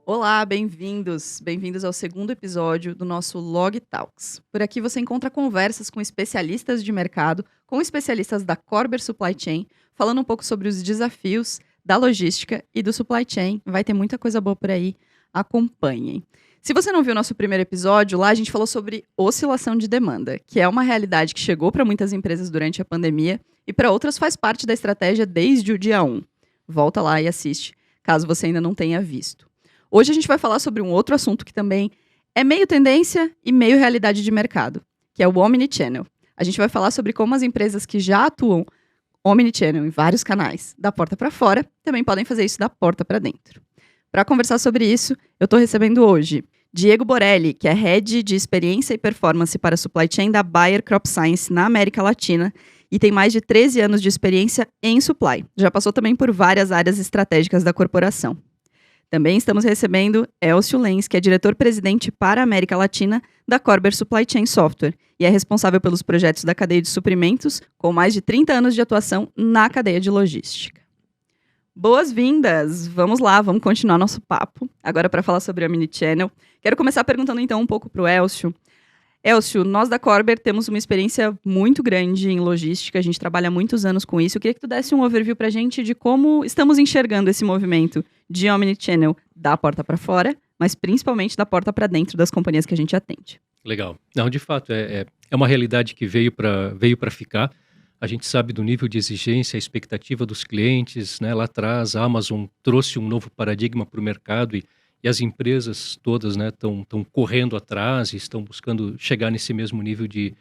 Olá, bem-vindos! Bem-vindos ao segundo episódio do nosso Log Talks. Por aqui você encontra conversas com especialistas de mercado, com especialistas da Corber Supply Chain, falando um pouco sobre os desafios da logística e do supply chain. Vai ter muita coisa boa por aí, acompanhem. Se você não viu o nosso primeiro episódio, lá a gente falou sobre oscilação de demanda, que é uma realidade que chegou para muitas empresas durante a pandemia e para outras faz parte da estratégia desde o dia 1. Volta lá e assiste, caso você ainda não tenha visto. Hoje a gente vai falar sobre um outro assunto que também é meio tendência e meio realidade de mercado, que é o Omnichannel. A gente vai falar sobre como as empresas que já atuam Omnichannel em vários canais, da porta para fora, também podem fazer isso da porta para dentro. Para conversar sobre isso, eu estou recebendo hoje Diego Borelli, que é Head de Experiência e Performance para Supply Chain da Bayer Crop Science na América Latina e tem mais de 13 anos de experiência em supply. Já passou também por várias áreas estratégicas da corporação. Também estamos recebendo Elcio Lenz, que é diretor-presidente para a América Latina da Corber Supply Chain Software e é responsável pelos projetos da cadeia de suprimentos, com mais de 30 anos de atuação na cadeia de logística. Boas-vindas! Vamos lá, vamos continuar nosso papo, agora para falar sobre a Omnichannel. Quero começar perguntando então um pouco para o Elcio. Elcio, nós da Corber temos uma experiência muito grande em logística, a gente trabalha há muitos anos com isso. Eu queria que tu desse um overview para a gente de como estamos enxergando esse movimento de Omnichannel da porta para fora, mas principalmente da porta para dentro das companhias que a gente atende. Legal. Não, de fato, é uma realidade que veio para ficar. A gente sabe do nível de exigência, a expectativa dos clientes, né? Lá atrás, a Amazon trouxe um novo paradigma para o mercado e as empresas todas estão correndo atrás e estão buscando chegar nesse mesmo nível de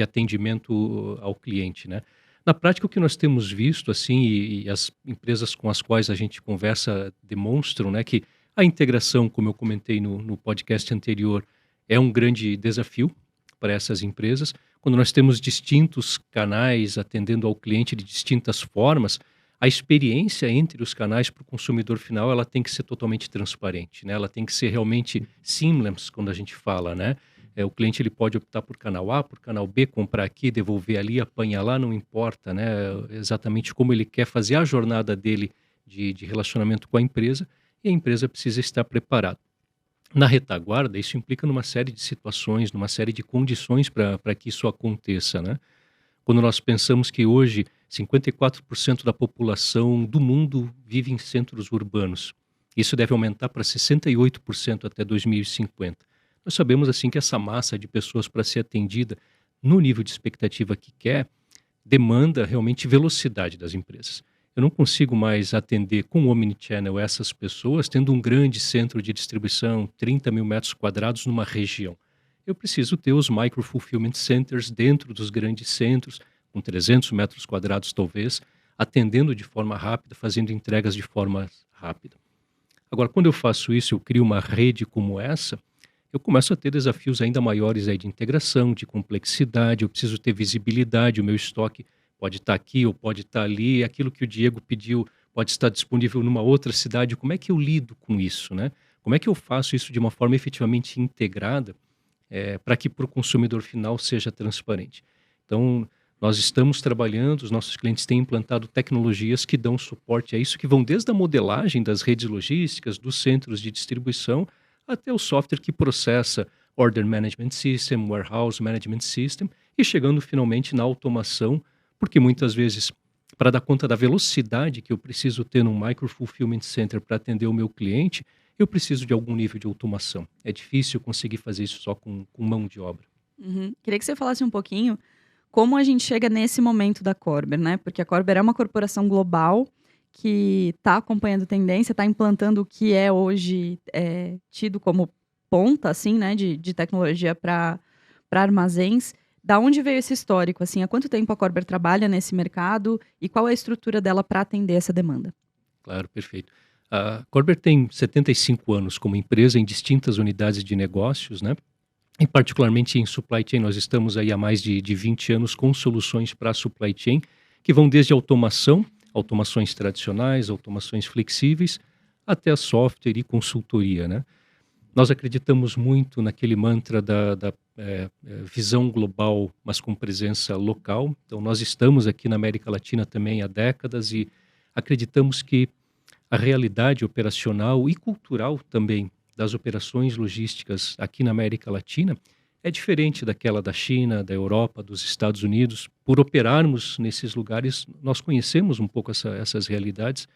atendimento ao cliente, né? Na prática, o que nós temos visto, assim, e as empresas com as quais a gente conversa demonstram, né, que a integração, como eu comentei no podcast anterior, é um grande desafio para essas empresas. Quando nós temos distintos canais atendendo ao cliente de distintas formas, a experiência entre os canais para o consumidor final, ela tem que ser totalmente transparente, né? Ela tem que ser realmente seamless, quando a gente fala, né? O cliente ele pode optar por canal A, por canal B, comprar aqui, devolver ali, apanhar lá, não importa, né? Exatamente como ele quer fazer a jornada dele de relacionamento com a empresa, e a empresa precisa estar preparada. Na retaguarda, isso implica numa série de situações, numa série de condições para que isso aconteça, né? Quando nós pensamos que hoje 54% da população do mundo vive em centros urbanos, isso deve aumentar para 68% até 2050. Nós sabemos assim que essa massa de pessoas para ser atendida no nível de expectativa que quer, demanda realmente velocidade das empresas. Eu não consigo mais atender com o Omnichannel essas pessoas tendo um grande centro de distribuição, 30 mil metros quadrados numa região. Eu preciso ter os micro-fulfillment centers dentro dos grandes centros, com 300 metros quadrados talvez, atendendo de forma rápida, fazendo entregas de forma rápida. Agora, quando eu faço isso, eu crio uma rede como essa, eu começo a ter desafios ainda maiores aí de integração, de complexidade, eu preciso ter visibilidade, o meu estoque pode estar aqui ou pode estar ali, aquilo que o Diego pediu pode estar disponível numa outra cidade. Como é que eu lido com isso, né? Como é que eu faço isso de uma forma efetivamente integrada para que para o consumidor final seja transparente? Então, nós estamos trabalhando, os nossos clientes têm implantado tecnologias que dão suporte a isso, que vão desde a modelagem das redes logísticas, dos centros de distribuição, até o software que processa Order Management System, Warehouse Management System, e chegando finalmente na automação, porque muitas vezes, para dar conta da velocidade que eu preciso ter num Micro-Fulfillment Center para atender o meu cliente, eu preciso de algum nível de automação. É difícil conseguir fazer isso só com mão de obra. Queria que você falasse um pouquinho como a gente chega nesse momento da Corber, né? Porque a Corber é uma corporação global que está acompanhando tendência, está implantando o que é hoje tido como ponta, assim, né, de tecnologia para armazéns. Da onde veio esse histórico? Assim, há quanto tempo a Corber trabalha nesse mercado e qual é a estrutura dela para atender essa demanda? Claro, perfeito. A Corber tem 75 anos como empresa em distintas unidades de negócios, né? E particularmente em supply chain, nós estamos aí há mais de 20 anos com soluções para supply chain, que vão desde automação, automações tradicionais, automações flexíveis, até software e consultoria, né? Nós acreditamos muito naquele mantra da visão global, mas com presença local. Então, nós estamos aqui na América Latina também há décadas e acreditamos que a realidade operacional e cultural também das operações logísticas aqui na América Latina é diferente daquela da China, da Europa, dos Estados Unidos. Por operarmos nesses lugares, nós conhecemos um pouco essas realidades.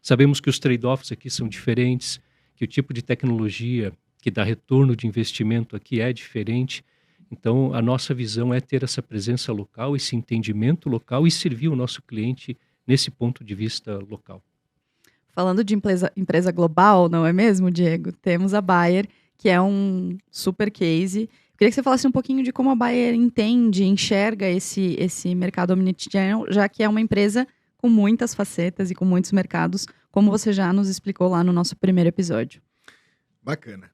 Sabemos que os trade-offs aqui são diferentes, que o tipo de tecnologia que dá retorno de investimento aqui é diferente. Então, a nossa visão é ter essa presença local, esse entendimento local e servir o nosso cliente nesse ponto de vista local. Falando de empresa global, não é mesmo, Diego? Temos a Bayer, que é um super case. Queria que você falasse um pouquinho de como a Bayer entende, enxerga esse mercado omnichannel, já que é uma empresa com muitas facetas e com muitos mercados, como você já nos explicou lá no nosso primeiro episódio. Bacana.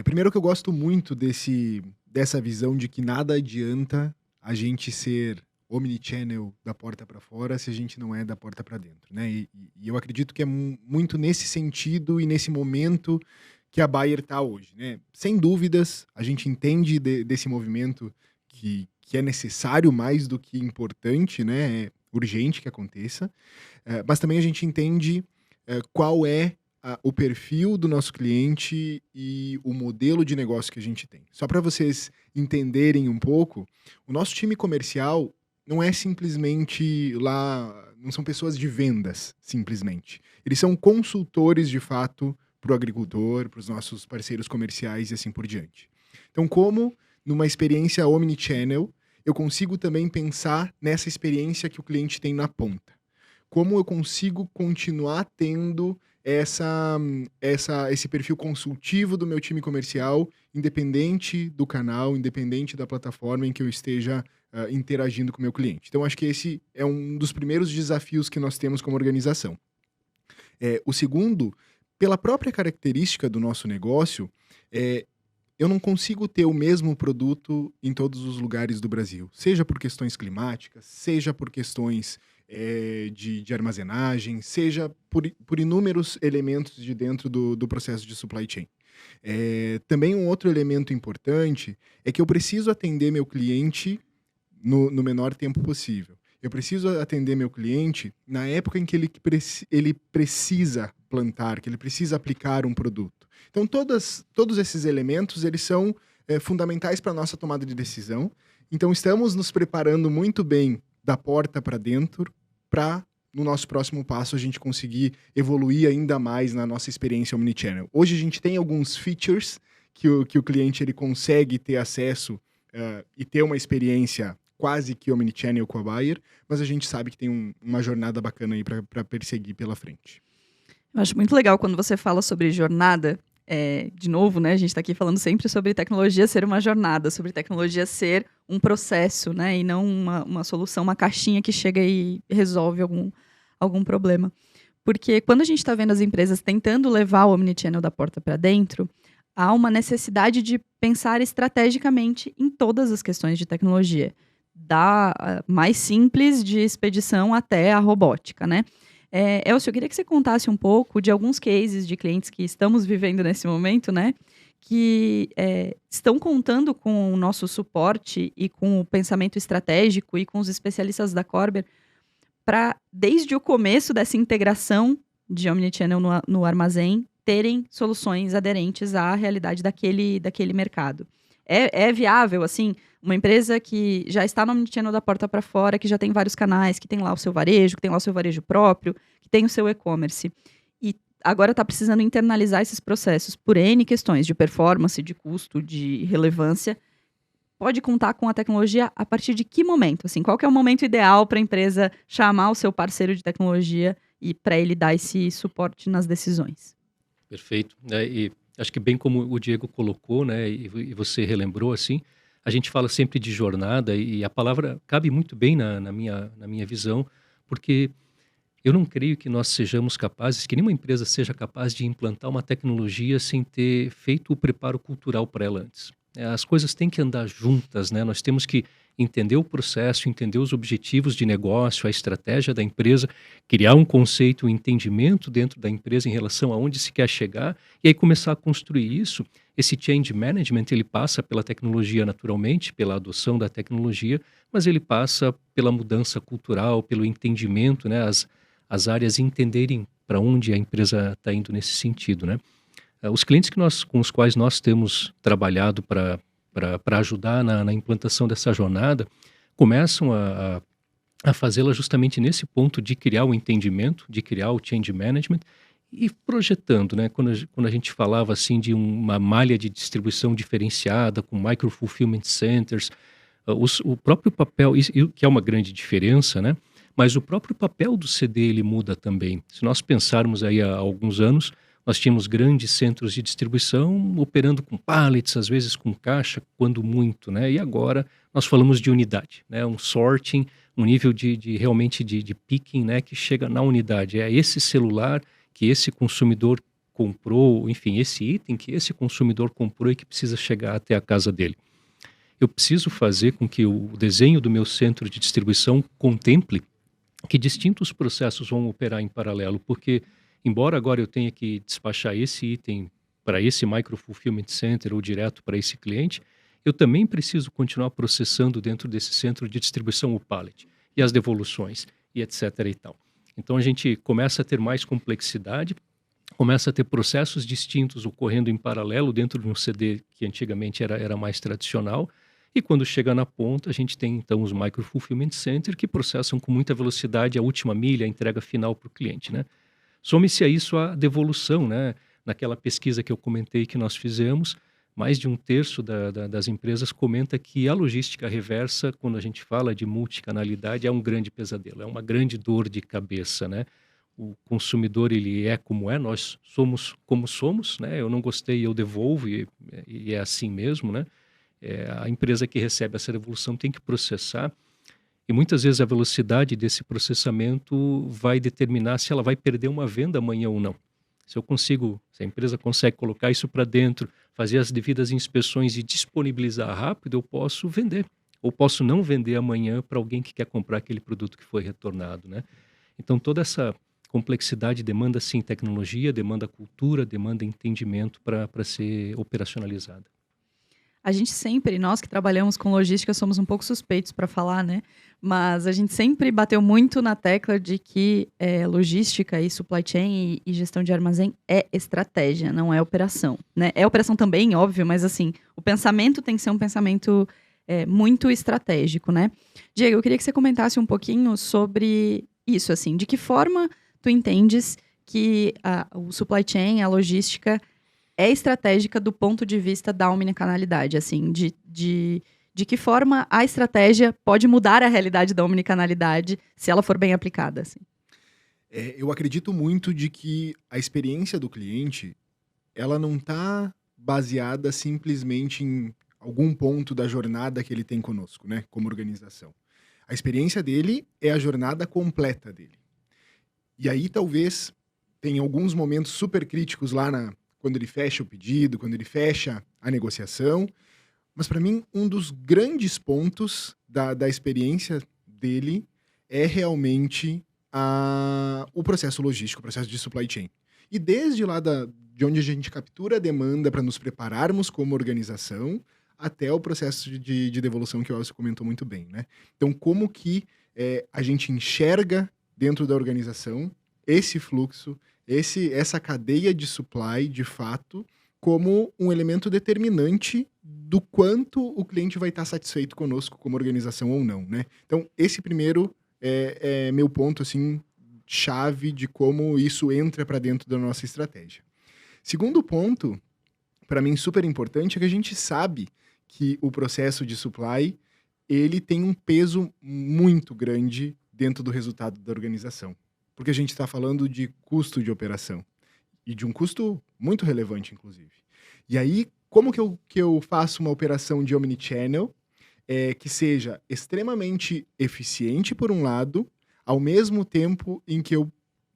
Primeiro que eu gosto muito dessa visão de que nada adianta a gente ser omnichannel da porta para fora se a gente não é da porta para dentro, né? E eu acredito que é muito nesse sentido e nesse momento que a Bayer está hoje, né? Sem dúvidas, a gente entende desse movimento que é necessário mais do que importante, né? É urgente que aconteça, mas também a gente entende qual é o perfil do nosso cliente e o modelo de negócio que a gente tem. Só para vocês entenderem um pouco, o nosso time comercial não é simplesmente lá, não são pessoas de vendas, simplesmente. Eles são consultores, de fato, para o agricultor, para os nossos parceiros comerciais e assim por diante. Então, como numa experiência omnichannel, eu consigo também pensar nessa experiência que o cliente tem na ponta. Como eu consigo continuar tendo esse perfil consultivo do meu time comercial, independente do canal, independente da plataforma em que eu esteja interagindo com o meu cliente. Então, acho que esse é um dos primeiros desafios que nós temos como organização. O segundo, pela própria característica do nosso negócio, eu não consigo ter o mesmo produto em todos os lugares do Brasil, seja por questões climáticas, seja por questões de armazenagem, seja por inúmeros elementos de dentro do processo de supply chain. Também um outro elemento importante é que eu preciso atender meu cliente no menor tempo possível. Eu preciso atender meu cliente na época em que ele precisa plantar, que ele precisa aplicar um produto. Então, todos esses elementos, eles são fundamentais para a nossa tomada de decisão. Então, estamos nos preparando muito bem da porta para dentro, para, no nosso próximo passo, a gente conseguir evoluir ainda mais na nossa experiência omnichannel. Hoje, a gente tem alguns features que o cliente ele consegue ter acesso e ter uma experiência quase que omnichannel com a Bayer, mas a gente sabe que tem uma jornada bacana aí para perseguir pela frente. Eu acho muito legal quando você fala sobre jornada. De novo, né, a gente está aqui falando sempre sobre tecnologia ser uma jornada, sobre tecnologia ser um processo, né, e não uma solução, uma caixinha que chega e resolve algum problema. Porque quando a gente está vendo as empresas tentando levar o omnichannel da porta para dentro, há uma necessidade de pensar estrategicamente em todas as questões de tecnologia, da mais simples de expedição até a robótica, né? Elcio, eu queria que você contasse um pouco de alguns cases de clientes que estamos vivendo nesse momento, né? Que estão contando com o nosso suporte e com o pensamento estratégico e com os especialistas da Körber para, desde o começo dessa integração de omnichannel no armazém, terem soluções aderentes à realidade daquele mercado. É viável, assim, uma empresa que já está no omnichannel da porta para fora, que já tem vários canais, que tem lá o seu varejo, que tem lá o seu varejo próprio, que tem o seu e-commerce, e agora está precisando internalizar esses processos por N questões de performance, de custo, de relevância, pode contar com a tecnologia a partir de que momento? Assim, qual que é o momento ideal para a empresa chamar o seu parceiro de tecnologia e para ele dar esse suporte nas decisões? Perfeito. E acho que bem como o Diego colocou, né, e você relembrou, assim, a gente fala sempre de jornada e a palavra cabe muito bem na minha visão, porque eu não creio que nós sejamos capazes, que nenhuma empresa seja capaz de implantar uma tecnologia sem ter feito o preparo cultural para ela antes. As coisas têm que andar juntas, né? Nós temos que entender o processo, entender os objetivos de negócio, a estratégia da empresa, criar um conceito, um entendimento dentro da empresa em relação a onde se quer chegar, e aí começar a construir isso. Esse change management, ele passa pela tecnologia naturalmente, pela adoção da tecnologia, mas ele passa pela mudança cultural, pelo entendimento, né, as áreas entenderem para onde a empresa está indo nesse sentido, né? Os clientes com os quais nós temos trabalhado para ajudar na implantação dessa jornada, começam a fazê-la justamente nesse ponto de criar o entendimento, de criar o change management e projetando, né? Quando a gente falava assim de uma malha de distribuição diferenciada, com micro-fulfillment centers, o próprio papel, que é uma grande diferença, né? Mas o próprio papel do CD ele muda também. Se nós pensarmos aí há alguns anos, nós tínhamos grandes centros de distribuição operando com pallets, às vezes com caixa, quando muito, né? E agora nós falamos de unidade, né? Um sorting, um nível realmente de picking, né? Que chega na unidade. É esse celular que esse consumidor comprou, enfim, esse item que esse consumidor comprou e que precisa chegar até a casa dele. Eu preciso fazer com que o desenho do meu centro de distribuição contemple que distintos processos vão operar em paralelo, porque embora agora eu tenha que despachar esse item para esse micro-fulfillment center ou direto para esse cliente, eu também preciso continuar processando dentro desse centro de distribuição o pallet e as devoluções e etc. e tal. Então a gente começa a ter mais complexidade, começa a ter processos distintos ocorrendo em paralelo dentro de um CD que antigamente era mais tradicional. E quando chega na ponta, a gente tem então os micro-fulfillment center que processam com muita velocidade a última milha, a entrega final para o cliente, né? Some-se a isso a devolução, né? Naquela pesquisa que eu comentei que nós fizemos, mais de um terço das empresas comenta que a logística reversa, quando a gente fala de multicanalidade, é um grande pesadelo, é uma grande dor de cabeça, né? O consumidor, ele é como é, nós somos como somos, né? Eu não gostei, eu devolvo e é assim mesmo, né? A empresa que recebe essa devolução tem que processar e muitas vezes a velocidade desse processamento vai determinar se ela vai perder uma venda amanhã ou não. Se a empresa consegue colocar isso para dentro, fazer as devidas inspeções e disponibilizar rápido, eu posso vender. Ou posso não vender amanhã para alguém que quer comprar aquele produto que foi retornado, né? Então toda essa complexidade demanda sim tecnologia, demanda cultura, demanda entendimento para ser operacionalizada. A gente sempre, nós que trabalhamos com logística, somos um pouco suspeitos para falar, né? Mas a gente sempre bateu muito na tecla de que logística e supply chain e gestão de armazém é estratégia, não é operação, né? É operação também, óbvio, mas assim, o pensamento tem que ser um pensamento muito estratégico, né? Diego, eu queria que você comentasse um pouquinho sobre isso, assim, de que forma tu entendes que o supply chain, a logística é estratégica do ponto de vista da omnicanalidade, assim, de que forma a estratégia pode mudar a realidade da omnicanalidade se ela for bem aplicada, assim. Eu acredito muito de que a experiência do cliente, ela não está baseada simplesmente em algum ponto da jornada que ele tem conosco, né, como organização. A experiência dele é a jornada completa dele. E aí talvez tenha alguns momentos super críticos lá quando ele fecha o pedido, quando ele fecha a negociação. Mas para mim, um dos grandes pontos da experiência dele é realmente o processo logístico, o processo de supply chain. E desde lá de onde a gente captura a demanda para nos prepararmos como organização, até o processo de devolução que o Elcio comentou muito bem, né? Então, como que a gente enxerga dentro da organização esse fluxo, essa cadeia de supply, de fato, como um elemento determinante do quanto o cliente vai estar satisfeito conosco como organização ou não, né? Então, esse primeiro é meu ponto, assim, chave de como isso entra para dentro da nossa estratégia. Segundo ponto, para mim super importante, é que a gente sabe que o processo de supply, ele tem um peso muito grande dentro do resultado da organização. Porque a gente está falando de custo de operação. E de um custo muito relevante, inclusive. E aí, como que eu faço uma operação de omnichannel que seja extremamente eficiente, por um lado, ao mesmo tempo em que eu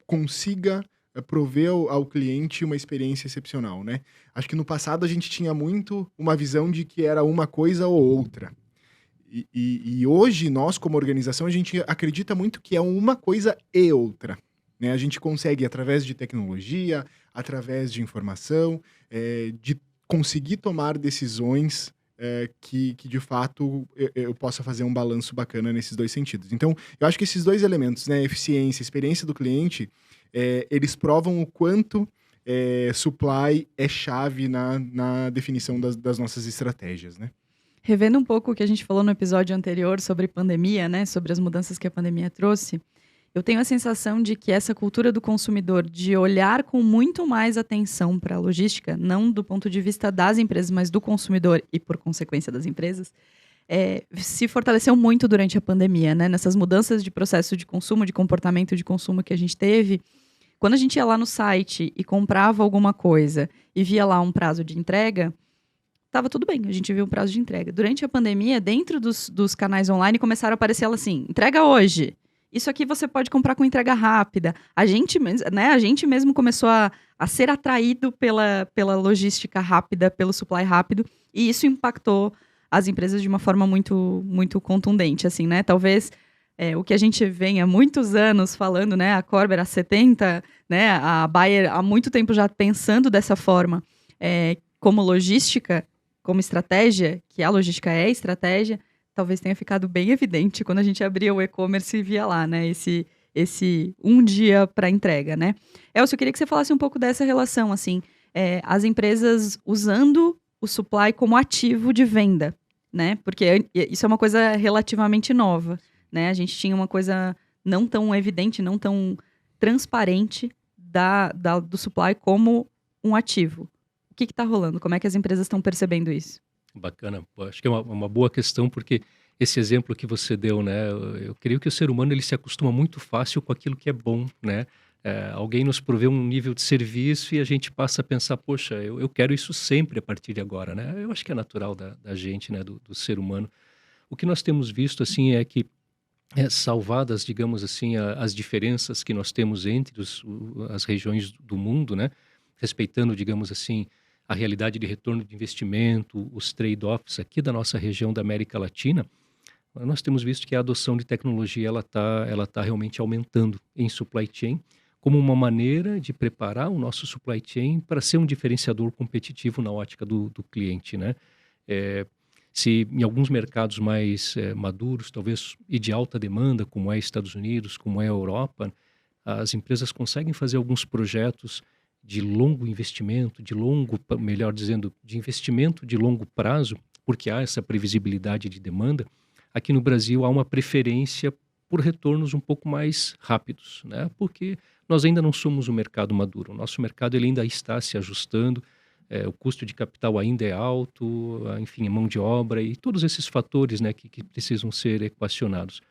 consiga prover ao cliente uma experiência excepcional, né? Acho que no passado a gente tinha muito uma visão de que era uma coisa ou outra. E hoje, nós, como organização, a gente acredita muito que é uma coisa e outra. Né? A gente consegue, através de tecnologia, através de informação, de conseguir tomar decisões que de fato, eu possa fazer um balanço bacana nesses dois sentidos. Então, eu acho que esses dois elementos, né, eficiência, experiência do cliente, eles provam o quanto supply é chave na definição das nossas estratégias, né? Revendo um pouco o que a gente falou no episódio anterior sobre pandemia, né, sobre as mudanças que a pandemia trouxe, eu tenho a sensação de que essa cultura do consumidor de olhar com muito mais atenção para a logística, não do ponto de vista das empresas, mas do consumidor e, por consequência, das empresas, se fortaleceu muito durante a pandemia, né? Nessas mudanças de processo de consumo, de comportamento de consumo que a gente teve. Quando a gente ia lá no site e comprava alguma coisa e via lá um prazo de entrega, estava tudo bem, a gente viu um prazo de entrega. Durante a pandemia, dentro dos canais online, começaram a aparecer ela assim, entrega hoje. Isso aqui você pode comprar com entrega rápida. A gente mesmo começou a ser atraído pela logística rápida, pelo supply rápido, e isso impactou as empresas de uma forma muito, muito contundente, assim, né? Talvez o que a gente vem há muitos anos falando, né? A Körber há 70, né? A Bayer há muito tempo já pensando dessa forma, como logística, como estratégia, que a logística é estratégia, talvez tenha ficado bem evidente quando a gente abria o e-commerce e via lá, né? Esse um dia para entrega, né? Elcio, eu queria que você falasse um pouco dessa relação, assim, as empresas usando o supply como ativo de venda, né? Porque isso é uma coisa relativamente nova, né? A gente tinha uma coisa não tão evidente, não tão transparente do supply como um ativo. O que está rolando? Como é que as empresas estão percebendo isso? Bacana. Acho que é uma boa questão, porque esse exemplo que você deu, né? Eu creio que o ser humano ele se acostuma muito fácil com aquilo que é bom, né? Alguém nos provê um nível de serviço e a gente passa a pensar, poxa, eu quero isso sempre a partir de agora, né? Eu acho que é natural da gente, né? Do ser humano. O que nós temos visto, assim, é que salvadas, digamos assim, as diferenças que nós temos entre as regiões do mundo, né? Respeitando, digamos assim, a realidade de retorno de investimento, os trade-offs aqui da nossa região da América Latina, nós temos visto que a adoção de tecnologia ela tá realmente aumentando em supply chain, como uma maneira de preparar o nosso supply chain para ser um diferenciador competitivo na ótica do cliente, né? Se em alguns mercados mais maduros, talvez e de alta demanda, como é Estados Unidos, como é a Europa, as empresas conseguem fazer alguns projetos de longo investimento, melhor dizendo, de investimento de longo prazo, porque há essa previsibilidade de demanda. Aqui no Brasil há uma preferência por retornos um pouco mais rápidos, né? Porque nós ainda não somos um mercado maduro. O nosso mercado ele ainda está se ajustando, o custo de capital ainda é alto, enfim, a mão de obra e todos esses fatores, né, que precisam ser equacionados.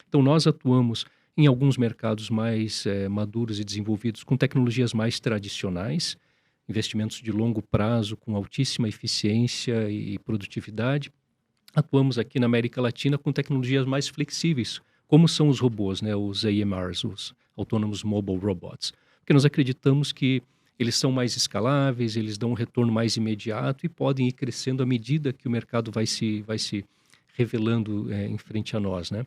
Então nós atuamos em alguns mercados mais maduros e desenvolvidos com tecnologias mais tradicionais, investimentos de longo prazo com altíssima eficiência e produtividade. Atuamos aqui na América Latina com tecnologias mais flexíveis, como são os robôs, né, os AMRs, os Autonomous Mobile Robots, porque nós acreditamos que eles são mais escaláveis, eles dão um retorno mais imediato e podem ir crescendo à medida que o mercado vai se revelando em frente a nós, né?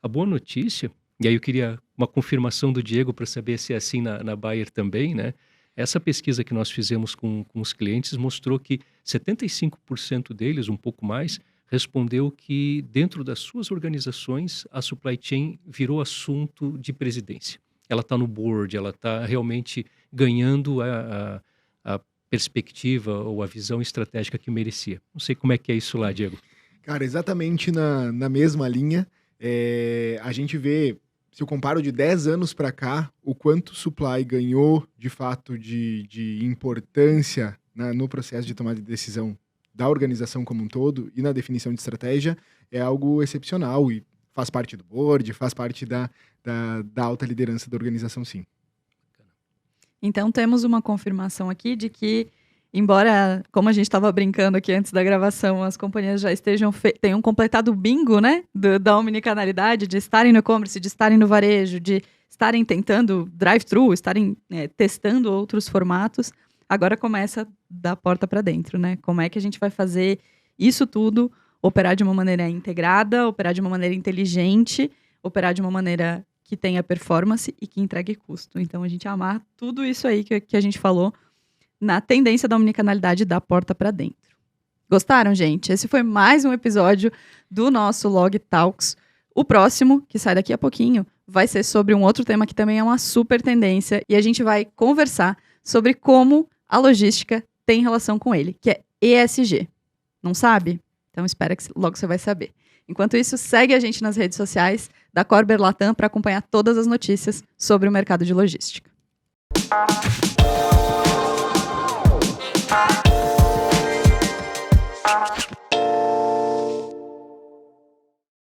A boa notícia, e aí eu queria uma confirmação do Diego para saber se é assim na Bayer também, né? Essa pesquisa que nós fizemos com os clientes mostrou que 75% deles, um pouco mais, respondeu que dentro das suas organizações a supply chain virou assunto de presidência. Ela está no board, ela está realmente ganhando a perspectiva ou a visão estratégica que merecia. Não sei como é que é isso lá, Diego. Cara, exatamente na mesma linha. A gente vê, se eu comparo de 10 anos para cá, o quanto o supply ganhou, de fato, de importância no processo de tomada de decisão da organização como um todo e na definição de estratégia, é algo excepcional e faz parte do board, faz parte da alta liderança da organização, sim. Então, temos uma confirmação aqui de que, embora, como a gente estava brincando aqui antes da gravação, as companhias já tenham completado o bingo, né, da omnicanalidade, de estarem no e-commerce, de estarem no varejo, de estarem tentando drive-thru, estarem testando outros formatos, agora começa da porta para dentro, né? Como é que a gente vai fazer isso tudo operar de uma maneira integrada, operar de uma maneira inteligente, operar de uma maneira que tenha performance e que entregue custo. Então, a gente amar tudo isso aí que a gente falou na tendência da omnicanalidade da porta para dentro. Gostaram, gente? Esse foi mais um episódio do nosso Log Talks. O próximo, que sai daqui a pouquinho, vai ser sobre um outro tema que também é uma super tendência e a gente vai conversar sobre como a logística tem relação com ele, que é ESG. Não sabe? Então espera que logo você vai saber. Enquanto isso, segue a gente nas redes sociais da Corber Latam para acompanhar todas as notícias sobre o mercado de logística.